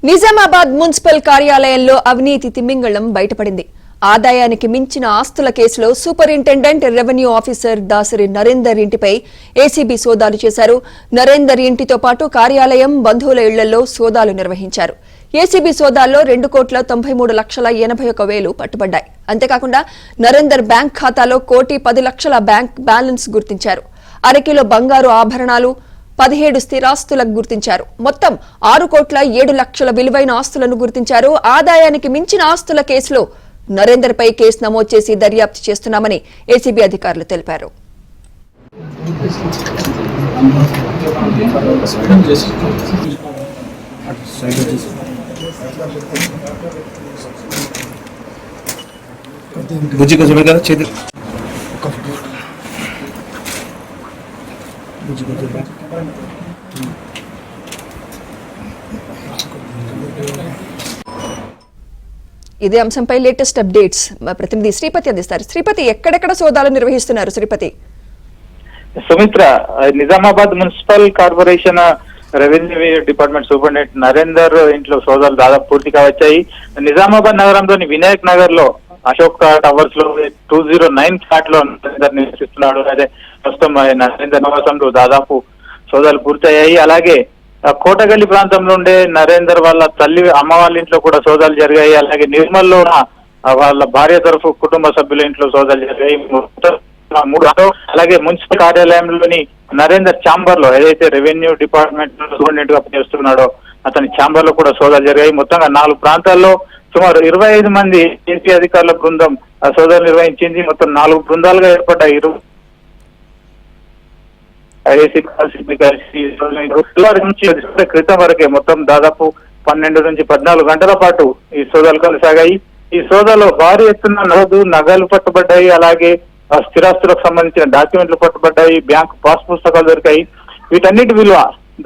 Nizamabad municipal కార్యాలయంలో అవినీతి తిమింగళం బయటపడింది. ఆదాయానికి మించిన ఆస్తుల కేసులో superintendent revenue officer Dasari Narender ఇంటిపై ఏసీబీ సోదాలు చేశారు. నరేందర్ ఇంటితో పాటు కార్యాలయం, బంధువుల ఇళ్లలో సోదాలు నిర్వహించారు. ఏసీబీ సోదాల్లో 2,93,81,000 పట్టుబడ్డాయి. అంతేకాకుండా నరేందర్ బ్యాంక్ ఖాతాలో 1,10,00,000 బ్యాంక్ బ్యాలెన్స్ గుర్తించారు. అరకిలో బంగారు ఆభరణాలు, 17 స్థిరాస్తులకు గుర్తించారు. మొత్తం 6,07,00,000 విలువైన ఆస్తులను గుర్తించారు. ఆదాయానికి మించిన ఆస్తుల కేసులో నరేందర్ పై కేసు నమోదు చేసి దర్యాప్తు చేస్తున్నామని ఏసీబీ అధికారులు తెలిపారు. ఇదే అంశంపై లేటెస్ట్ అప్డేట్స్ మా ప్రతినిధి శ్రీపతి అందిస్తారు. శ్రీపతి, ఎక్కడెక్కడ సోదాలు నిర్వహిస్తున్నారు? Sripathi. Sumitra, Nizamabad municipal corporation revenue department superintendent Narender ఇంట్లో సోదాలు దాదాపు పూర్తిగా వచ్చాయి. నిజామాబాద్ నగరంలోని వినాయక్ నగర్ లో అశోక్ టవర్స్ లో 209 ఫ్లాట్ లో నరేందర్ నివసిస్తున్నాడు. అదే ప్రస్తుతం నరేందర్ నివాసంలో దాదాపు సోదాలు పూర్తయ్యాయి. అలాగే కోటగల్లి ప్రాంతంలో ఉండే నరేందర్ వాళ్ళ తల్లి, అమ్మ వాళ్ళ ఇంట్లో కూడా సోదాలు జరిగాయి. అలాగే నిర్మల్లో వాళ్ళ భార్య తరఫు కుటుంబ సభ్యుల ఇంట్లో సోదాలు జరిగాయి. అలాగే మున్సిపల్ కార్యాలయంలోని నరేందర్ ఛాంబర్ లో ఏదైతే రెవెన్యూ డిపార్ట్మెంట్ సూపరింటెండెంట్ గా పనిచేస్తున్నాడో అతని ఛాంబర్ లో కూడా సోదాలు జరిగాయి. మొత్తంగా 4 ప్రాంతాల్లో సుమారు 25 మంది ఏసీ అధికారుల బృందం సోదాలు నిర్వహించింది. మొత్తం 4 బృందాలుగా ఏర్పడ్డాయి. క్రితం వరకే మొత్తం దాదాపు 12 నుంచి 14 గంటల పాటు ఈ సోదాలు కొనసాగాయి. ఈ సోదాలో భారీ ఎత్తున నగలు పట్టుబడ్డాయి. అలాగే స్థిరాస్తులకు సంబంధించిన డాక్యుమెంట్లు పట్టుబడ్డాయి. బ్యాంకు పాస్ పుస్తకాలు దొరికాయి. వీటన్నిటి విలువ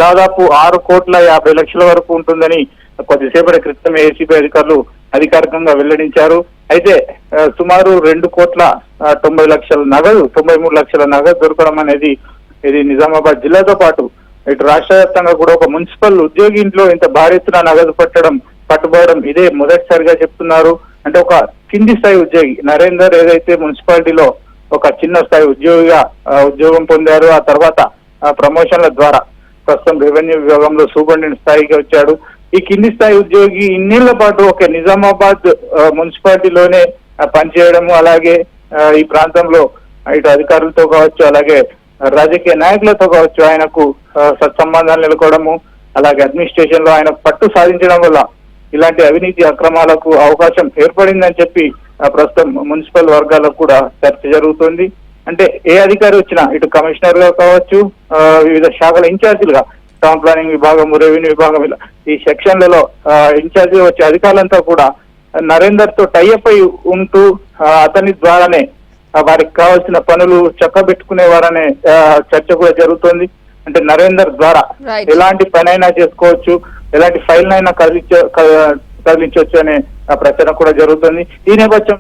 దాదాపు 6,50,00,000 వరకు ఉంటుందని కొద్దిసేపటి క్రితం ఏసీబీ అధికారులు అధికారికంగా వెల్లడించారు. అయితే సుమారు 2,90,00,000 నగదు, 93 లక్షల నగదు దొరకడం అనేది ఇది నిజామాబాద్ జిల్లాతో పాటు ఇటు రాష్ట్ర వ్యాప్తంగా కూడా ఒక మున్సిపల్ ఉద్యోగి ఇంట్లో ఇంత భారీ ఎత్తున నగదు పట్టుబడడం ఇదే మొదటిసారిగా చెప్తున్నారు. అంటే ఒక కింది స్థాయి ఉద్యోగి నరేందర్ ఏదైతే మున్సిపాలిటీలో ఒక చిన్న స్థాయి ఉద్యోగిగా ఉద్యోగం పొందారు. ఆ తర్వాత ప్రమోషన్ల ద్వారా ప్రస్తుతం రెవెన్యూ విభాగంలో సూపరింటెండెంట్ స్థాయికి వచ్చాడు. ఈ కింది స్థాయి ఉద్యోగి ఇన్నేళ్ల పాటు ఒక నిజామాబాద్ మున్సిపాలిటీలోనే పనిచేయడము, అలాగే ఈ ప్రాంతంలో ఇటు అధికారులతో కావచ్చు, అలాగే రాజకీయ నాయకులతో కావచ్చు ఆయనకు సత్సంబంధాలు నెలకొవడము, అలాగే అడ్మినిస్ట్రేషన్ లో ఆయన పట్టు సాధించడం వల్ల ఇలాంటి అవినీతి అక్రమాలకు అవకాశం ఏర్పడిందని చెప్పి ప్రస్తుతం మున్సిపల్ వర్గాలకు కూడా చర్చ జరుగుతుంది. అంటే ఏ అధికారి వచ్చినా ఇటు కమిషనర్ గా కావచ్చు, వివిధ శాఖల ఇన్ఛార్జీలుగా టౌన్ ప్లానింగ్ విభాగం, రెవెన్యూ విభాగం ఇలా ఈ సెక్షన్లలో ఇన్ఛార్జి వచ్చే అధికారులంతా కూడా నరేందర్ తో టైఅప్ అయి ఉంటూ అతని ద్వారానే వారికి కావాల్సిన పనులు చక్కబెట్టుకునేవారనే చర్చ కూడా జరుగుతుంది. అంటే నరేందర్ ద్వారా ఎలాంటి పనైనా చేసుకోవచ్చు, ఎలాంటి ఫైల్ అయినా కదిలించవచ్చు అనే ప్రచారం కూడా జరుగుతుంది. ఈ నేపథ్యం